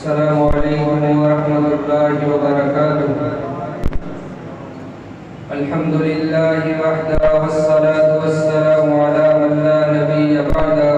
السلام علیکم ورحمۃ اللہ وبرکاتہ۔ الحمد للہ وحدہ والصلاة والسلام علی من لا نبی بعدہ،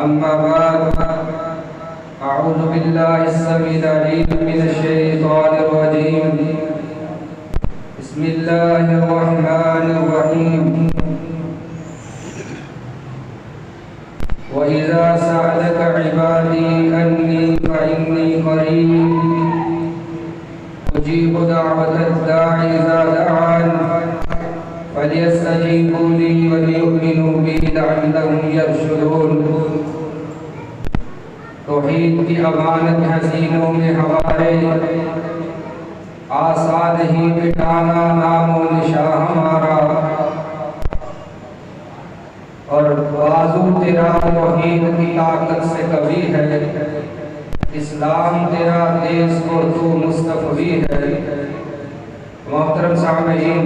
اما بعد، اعوذ باللہ السمیع العلیم من الشیطان الرجیم، بسم اللہ الرحمن الرحیم۔ وَإِذَا سَأَلَكَ عِبَادِي أَنِّي فَإِنِّي قَرِيبٌ أُجِيبُ دَعْوَةَ الدَّاعِ إِذَا دَعَانِ فَلْيَسْتَجِيبُوا لِي وَلْيُؤْمِنُوا بِي لَعَلَّهُمْ يَرْشُدُونَ۔ توحید کی امانت حسینوں میں ہمارے آسان ہی مٹانا نام و نشاں ہمارا، اور بازو تیرا توحید کی طاقت سے قوی ہے، اسلام تیرا دیس کو تو مستفوی ہے۔ محترم سامعین،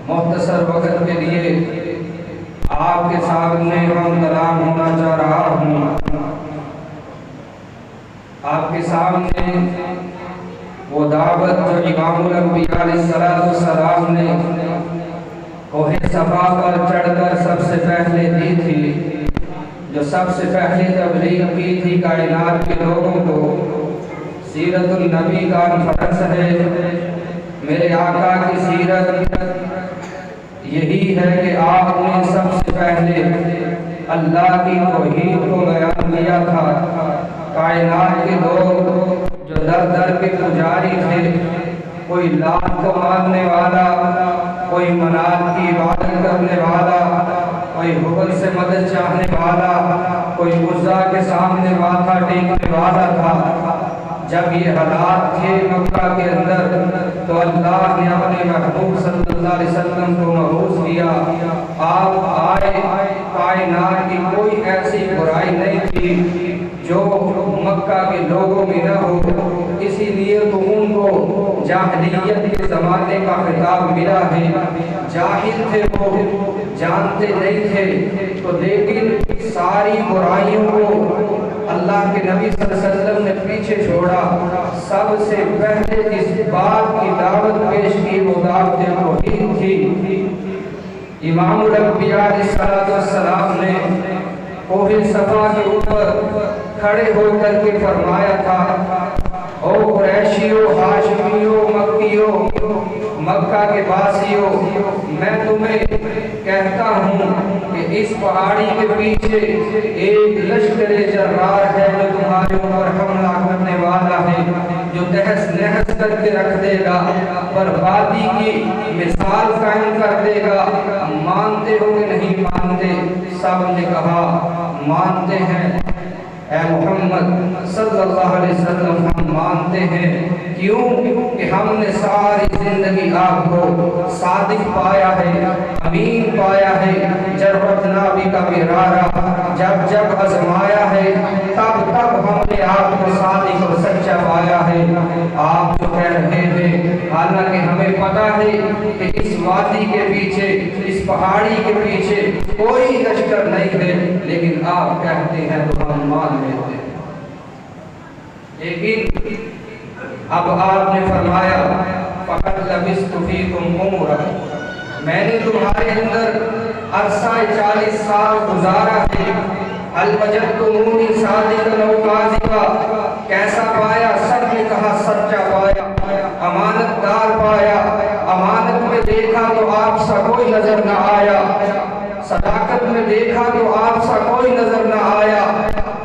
مختصر وقت کے لیے آپ کے سامنے ہم کلام ہونا چاہ رہا ہوں۔ آپ کے سامنے وہ دعوت جو امام الانبیاء علیہ السلام نے کوہ صفا پر چڑھ کر سب سے پہلے دی تھی، جو سب سے پہلے تبلیغ کی تھی کائنات کے لوگوں کو، سیرت النبی کانفرنس ہے۔ میرے آقا کی سیرت یہی ہے کہ آپ نے سب سے پہلے اللہ کی توحید کو بیان کیا تھا۔ کائنات کے لوگ جو در در کے پجاری تھے، کوئی لات کو ماننے والا، کوئی منات کی عبادت کرنے والا، کوئی حبل سے مدد چاہنے والا، کوئی عزا کے سامنے ماتھا ٹیکنے والا تھا۔ جب یہ حالات تھے مکہ کے اندر تو اللہ نے اپنے محبوب صلی اللہ علیہ وسلم کو مبعوث کیا۔ آپ آئے، کائنات کی کوئی ایسی برائی نہیں تھی جو مکہ کے لوگوں میں نہ ہو، اسی لیے تو ان کو جاہلیت کے زمانے کا خطاب ملا ہے۔ جاہل تھے، وہ جانتے نہیں تھے، تو لیکن ساری برائیوں کو اللہ کے نبی صلی اللہ علیہ وسلم نے پیچھے چھوڑا۔ سب سے پہلے جس بات کی دعوت پیش کی وہ دعوت توحید تھی۔ امام الانبیاء علیہ السلام نے کوہ صفا کے اوپر کھڑے ہو کر کے فرمایا تھا، او قریشیو، ہاشمیو، مکیو، مکہ کے باسیو، میں تمہیں کہتا ہوں کہ اس پہاڑی کے پیچھے ایک لشکر جرار ہے جو تمہارے اوپر حملہ کرنے والا ہے، جو تہس نہس کر کے رکھ دے گا، بربادی کی مثال قائم کر دے گا۔ مانتے ہو کہ نہیں مانتے؟ سب نے کہا مانتے ہیں اے محمد صلی اللہ علیہ وسلم، ہم مانتے ہیں۔ کیوں کہ ہم نے ساری زندگی آپ کو صادق پایا ہے، امین پایا ہے۔ جربت نابی کا مرارہ جب جب آزمایا ہے، تب تب ہم نے آپ کو صادق اور سچا پایا ہے۔ آپ جو کہہ رہے ہیں، حالانکہ ہمیں پتا ہے کہ اس وادی کے پیچھے، اس پہاڑی کے پیچھے کوئی لشکر نہیں ہے، لیکن آپ کہتے ہیں تو ہم مان لیتے ہیں۔ لیکن اب آپ نے فرمایا فقط لبثت فیکم عمرا، میں نے تمہارے اندر عرصہ 40 سال گزارا ہے۔ هل وجدتمونی صادقا او کاذبا، کیسا پایا؟ سب نے کہا سچا پایا، امانت دار پایا۔ امانت میں دیکھا تو آپ سا کوئی نظر نہ آیا، صداقت میں دیکھا تو آپ سا کوئی نظر نہ آیا،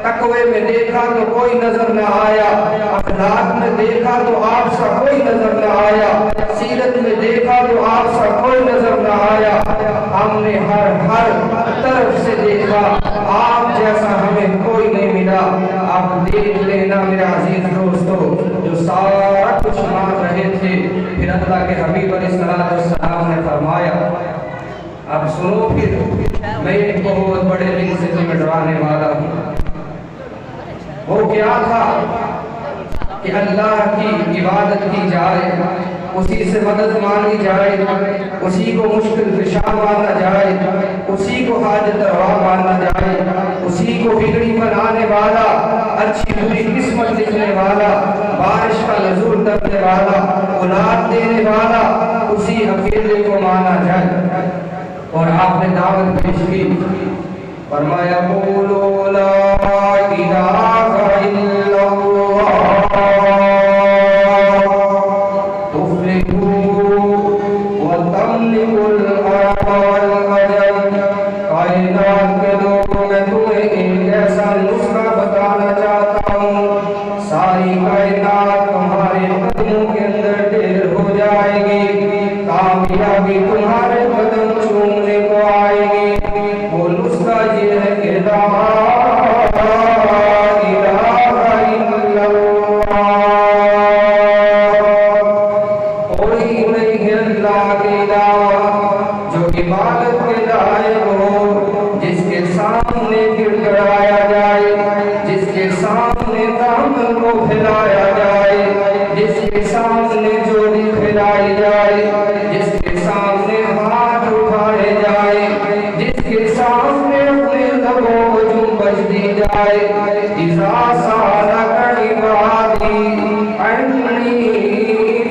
تقوی میں دیکھا تو کوئی نظر نہ آیا، اخلاق میں دیکھا تو آپ سا کوئی نظر نہ آیا، سیرت میں دیکھا تو آپ سا کوئی نظر نہ آیا۔ ہم نے ہر طرف سے دیکھا، آپ جیسا ہمیں کوئی نہیں ملا۔ آپ دیکھ لینا میرے عزیز دوستو، جو سارا کچھ مان رہے تھے، پھر اللہ کے حبیب علیہ السلام نے فرمایا اب سنو، پھر میں ایک بہت بڑے دن سے تمہیں ڈرانے والا ہوں۔ وہ کیا تھا کہ اللہ کی عبادت کی جائے، اسی سے مدد مانگی جائے، اسی کو مشکل کشا مانا جائے، اسی کو حاجت روا مانا جائے، اسی کو بگڑی بنانے والا اچھی بری قسمت لکھنے والا، بارش کا نزول کرنے والا، اولاد دینے والا، اسی اکیلے کو مانا جائے۔ اور آپ نے دعوت پیش کی، فرمایا قولوا لا الہ الا اللہ تفلحوا وتملكوا الارض والعجم۔ کائنات کے لوگوں میں تمہیں ایک ایسا نسخہ بتانا چاہتا ہوں، ساری کائنات تمہارے قدموں کے اندر ڈھیر ہو جائے گی، کامیابی تمہارے قدم چومنے کو آئے گی۔ وہ نسخہ یہ ہے کہ لا الہ الا اللہ، کوئی نہیں ہے اللہ کے علاوہ جو عبادت کے لائق ہو، جس کے سامنے گر گڑایا جائے، جس کے سامنے دامن کو پھیلایا جائے، جس کے سامنے جوڑی پھیلائی جائے، جس کے سامنے ہاتھ اٹھائے جائے، جس کے سامنے اپنے لبوں کو جنبش دی جائے۔ اذا سالک عبادی عنی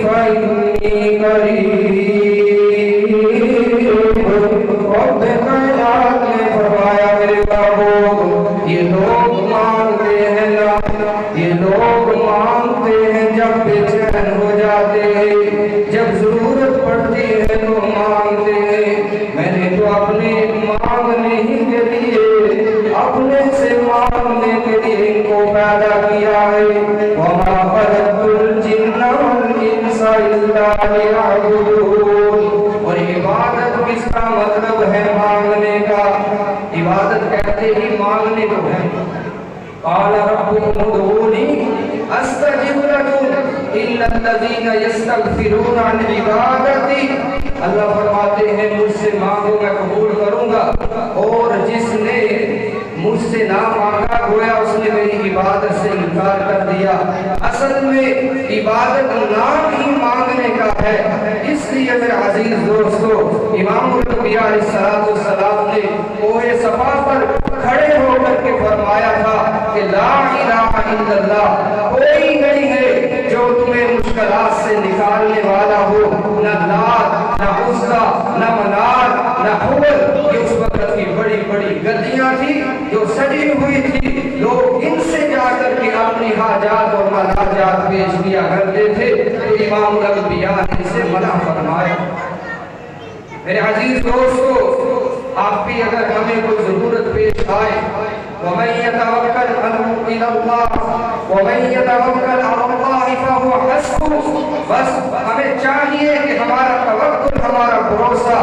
فإنی قریب۔ رب کائنات نے فرمایا میرے بابو، یہ لوگ مانگتے ہیں نا، یہ لوگ مانگتے ہیں جب بے چین ہو جاتے ہیں، جب ضرورت پڑتی ہے تو مانگتے ہیں۔ میں نے تو اپنے مانگنے ہی کے لیے، اپنے سے مانگنے کے لیے ان کو پیدا کیا ہے۔ وَمَا خَلَقْتُ الْجِنَّ وَالْإِنسَ إِلَّا لِيَعْبُدُونِ۔ اور عبادت کس کا مطلب ہے؟ مانگنے کا۔ عبادت کہتے ہی مانگنے کو ہے۔ قَالَ رَبُّكُمُ ادْعُونِي أَسْتَجِبْ لَكُمْ إِنَّ الَّذِينَ يَسْتَكْبِرُونَ عَنْ عِبَادَتِي۔ اللہ فرماتے ہیں مجھ سے مانگو میں قبول کروں گا، اور جس نے مجھ سے نہ مانگا گویا اس نے میری عبادت سے انکار کر دیا۔ اصل میں عبادت نام ہی مانگنے کا ہے۔ اس لیے میرے عزیز دوستو، امام الانبیاء علیہ السلام نے کوہ صفا پر کھڑے ہو کر کے فرمایا تھا کہ لا الہ الا اللہ، کوئی نہیں ہے جو تمہیں مشکلات سے نکالنے والا ہو، نہ لات، نہ عزا، نہ منات، نہ حبل۔ یہ اس وقت کی بڑی بڑی گدیاں تھی جو سجی ہوئی تھی، لوگ ان سے جا کر کے اپنی حاجات اور مناجات پیش کیا کرتے تھے، تو امام الانبیاء نے اسے منع فرمایا۔ میرے عزیز دوستو، آپ بھی اگر ہمیں کوئی ضرورت پیش آئے، وَمَن يَتَوَكَّلْ عَلَى اللَّهِ وَمَن يَتَوَكَّلْ عَلَى اللَّهِ فَهُوَ حَسْبُهُ، بس ہمیں چاہیے کہ ہمارا توکل، ہمارا بھروسہ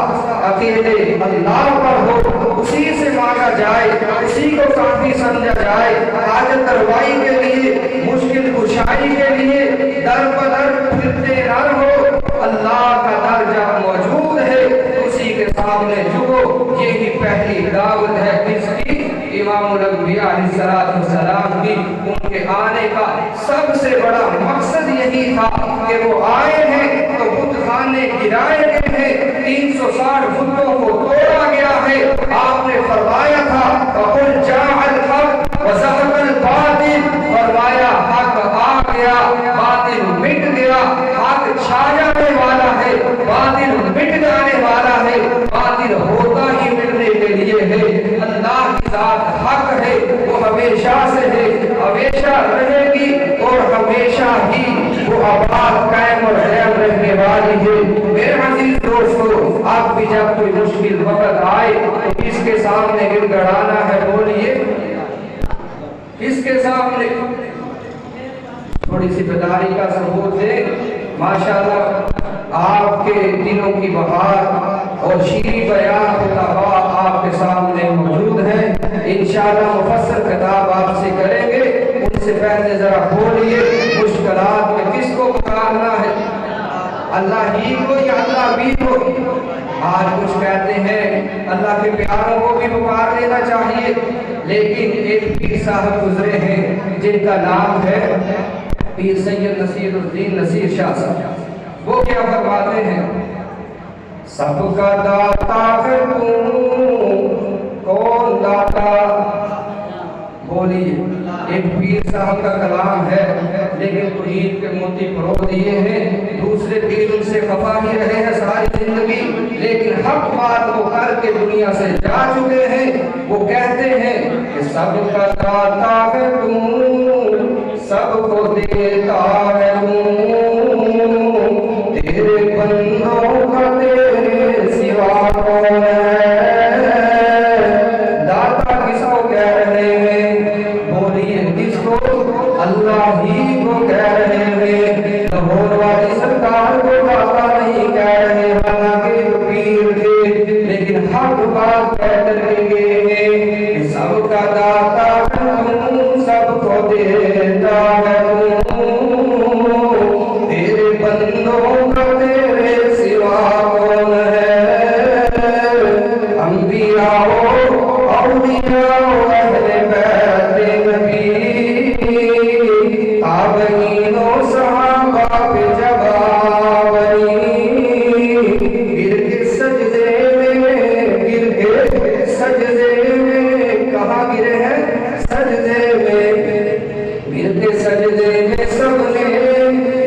اکیلے اللہ پر ہو، اسی سے مانگا جائے، اسی کو کافی سمجھا جائے۔ حاجت روائی کے لیے، مشکل کشائی کے لیے در بدر پھرتے نہ رہو، اللہ کا در جب موجود ہے اسی کے سامنے جھکو۔ یہی پہلی دعوت ہے کس کی؟ امام الانبیاء علیہ السلام کی۔ ان کے آنے کا سب سے بڑا مقصد یہی تھا کہ وہ آئے ہیں تو بت خانے گرائے گئے ہیں، 360 بتوں کو توڑا گیا ہے۔ آپ نے فرمایا تھا وَقُلْ جَاءَ الْحَقُّ وَزَهَقَ الْبَاطِلُ، فرمایا حق آ گیا، باطل مٹ گیا۔ حق چھا جانے والا ہے، باطل مٹ جانے والا ہے۔ باطل ہوتا ہی مٹنے کے لیے ہے۔ اللہ کی ذات حق ہے، وہ ہمیشہ سے ہے، ہمیشہ رہے گی، اور ہمیشہ ہی وہ آباد قائم اور قائم رہنے والی ہے۔ میرے عزیز دوستو، آپ بھی جب کوئی مشکل وقت آئے تو کس کے سامنے گر گڑانا ہے؟ بولیے کس کے سامنے؟ تھوڑی سی بیداری کا ثبوت دے۔ ماشاءاللہ آپ کے دلوں کی بہار اور شیریں بیان خطابہ آپ کے سامنے موجود ہیں۔ انشاءاللہ مفصل خطاب آپ سے کریں گے۔ ان سے پہلے ذرا بولیے مشکلات میں کس کو پکارنا ہے؟ اللہ ہی کو یا اللہ بھی کو؟ آج کچھ کہتے ہیں اللہ کے پیاروں کو بھی پکار لینا چاہیے، لیکن ایک پیر صاحب گزرے ہیں جن کا نام ہے پیر سید نصیر الدین نصیر شاہ صاحب۔ وہ کیا فرماتے ہیں؟ سب کا داتا ہے تو کون داتا؟ بولیے ایک پیر صاحب کا کلام ہے لیکن توحید کے موتی پرو دیے ہیں، دوسرے پیر ان سے خفا ہی رہے ہیں ساری زندگی، لیکن حق بات وہ کر کے دنیا سے جا چکے ہیں۔ وہ کہتے ہیں کہ سب کا داتا ہے تو، سب کو دیتا ہے تو، تیرے بندوں کا تیرے سوا کون ہے؟ داتا کس کو کہہ رہے ہیں؟ بولیے کس کو؟ اللہ ہی کو کہہ رہے ہیں۔ لاہور والی سرکار کو داتا نہیں کہہ رہے، حالانکہ وہ پیر تھے، لیکن حق بات کہہ کر کے گئے ہیں کہ سب کا داتا ہے تو، سب کو دیتا ہے تو، تیرے بندوں کا تیرے سوا کون ہے؟ انبیاء اولیاء اہل بیت نبی، تابعین و صحابہ پہ جواب نہیں، گر کے سجدے میں، گر کے سجدے میں، کہاں گرے ہیں؟ سجدے میں، گر کے سجدے میں سب نے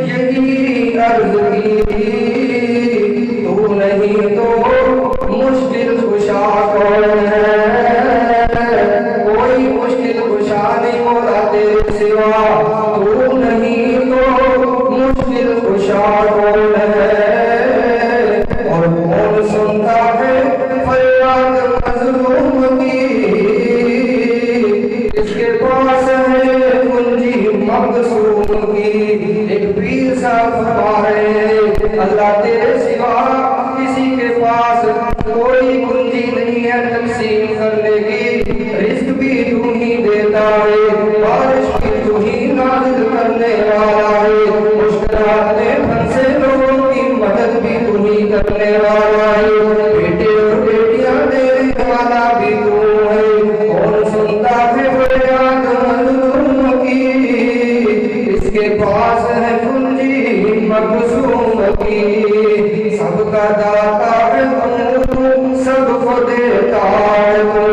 یہی عرض کی، تو نہیں تو مشکل کشا کون ہے؟ کوئی مشکل کشا نہیں مولا تیرے سوا، تو نہیں تو مشکل کشا کون ہے؟ اور کون سنتا ہے فریاد مظلوم کی، اس کے پاس ہے کنجی مقصوم کی۔ ایک پیر صاحب فرما رہے ہیں اللہ تیرے سوا کسی کے پاس کوئی کنجی نہیں ہے تقسیم کرنے کی، رزق بھی تو ہی دیتا ہے، بارش بھی تو ہی نازل کرنے والا ہے، مشکلات میں پھنسے لوگوں کی مدد بھی تو ہی کرنے والا ہے، بیٹے اور بیٹیاں دینے والا بھی تو ہے، کون سنتا ہے فریاد مظلوم کی، اس کے پاس ہے کنجی مقصوم کی، سب کا داتا ہے تو، سب کو دیتا ہے تو۔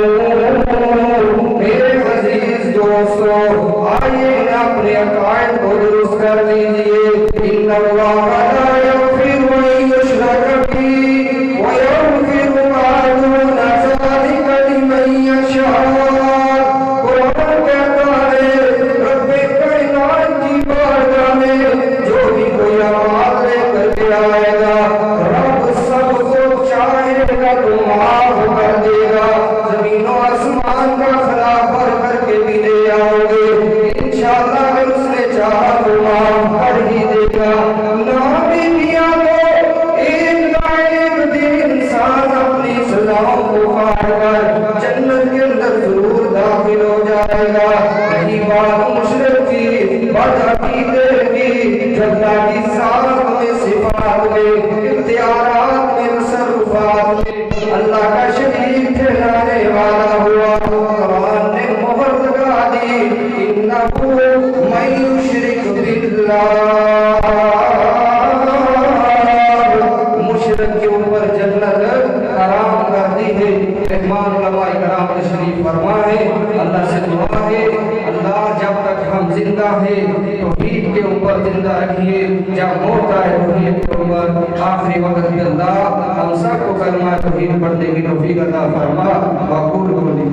میرے عزیز دوستو، آئیے اپنے عقائد کو درست کر لیجئے۔ ان اللہ لا یغفر ان یشرک بہ ویغفر ما دون ذلک لمن یشاء۔ قرآن کہتا ہے رب کائنات کی بارگاہ میں جو بھی کوئی اعمال لے کر کے آئے گا، رب سب کو چاہے گا تو معاف کر دے گا، زمین و آسمان کا خلا بھر کر کے بھی لے آؤ گے، انشاءاللہ اگر اس نے چاہا تو معاف کر ہی دے گا۔ نہ بھی کیا تو ایک نہ ایک دن انسان اپنی سزاؤں کو پار کر جنت کے اندر ضرور داخل ہو جائے گا۔ یہی بات مشرک کی، بد عقیدے کی، جو اللہ کی ذات میں، صفات میں، اختیارات میں، تصرفات میں اللہ کا شریک ٹھہرانے والا ہوا، قرآن نے مہر لگا دی، انہ من یشرک باللہ، مشرک کے اوپر جنت حرام کر دی ہے۔ مہمان علماء کرام تشریف فرما ہے، اللہ سے دعا ہے اللہ جب تک ہم زندہ ہیں توحید کے اوپر زندہ رکھیے، جب موت آئے توحید کے اوپر آخری وقت میں اللہ ہم سب کو کلمہ توحید پڑھنے کی توفیق عطا فرما۔ وقول قولی